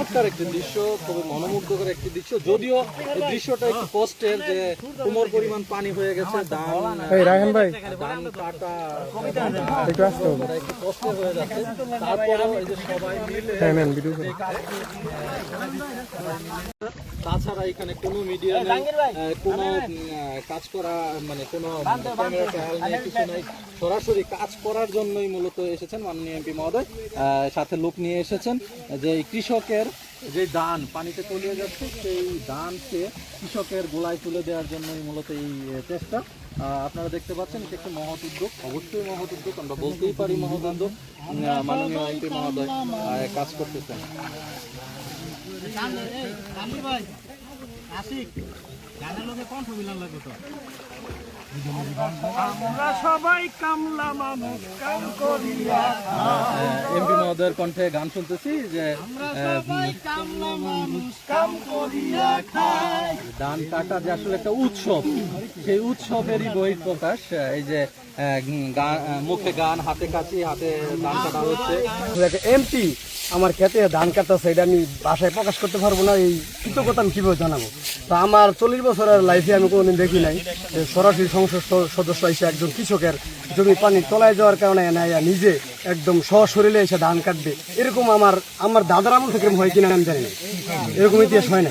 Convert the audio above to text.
চমৎকার একটি দৃশ্য, খুবই মনোমুগ্ধকর একটি দৃশ্য। যদিও এই দৃশ্যটা একটু কষ্টের, যে কোমর পরিমাণ পানি হয়ে গেছে, ধান কাটা একটু কষ্ট হয়ে যাচ্ছে। তারপরেও এই যে সবাই মিলে তাছাড়া এখানে কোনো মিডিয়া নেই, কোনো কাজ করা মানে কোনো ক্যামেরা ট্রায়াল নেই, কিছু নেই। সরাসরি কাজ করার জন্যই মূলত এসেছেন মাননীয় এমপি মহোদয়, সাথে লোক নিয়ে এসেছেন। যে কৃষকের যে ধান পানিতে তলিয়ে যাচ্ছে, সেই ধানকে কৃষকের গোলায় তুলে দেওয়ার জন্যই মূলত এই চেষ্টা। আপনারা দেখতে পাচ্ছেন এটা একটি মহৎ উদ্যোগ, অবশ্যই মহৎ উদ্যোগ, আমরা বলতেই পারি মহৎ উদ্যোগ। মাননীয় এমপি মহোদয় কাজ করতেছেন। এমপি মহোদয়ের কণ্ঠে গান শুনতেছি যে ধান কাটা যে আসলে একটা উৎসব, সেই উৎসবেরই বহিঃপ্রকাশ। এই যে মুখে গান, হাতে কাশি, হাতে ধান কাটা হচ্ছে। এমপি আমার ক্ষেতে ধান কাটতেছে, এটা আমি বাসায় প্রকাশ করতে পারবো না। এই কৃতজ্ঞতা আমি কীভাবে জানাবো? তো আমার 40 বছরের লাইফে আমি কোনোদিন দেখি নাই যে সরাসরি সংসদ সদস্য এসে একজন কৃষকের জমি পানি তলায় যাওয়ার কারণে নিজে একদম সশরীরে এসে ধান কাটবে। এরকম আমার দাদার আমল থেকে হয় কিনা আমি জানি না, এরকম ইতিহাস হয় নাই।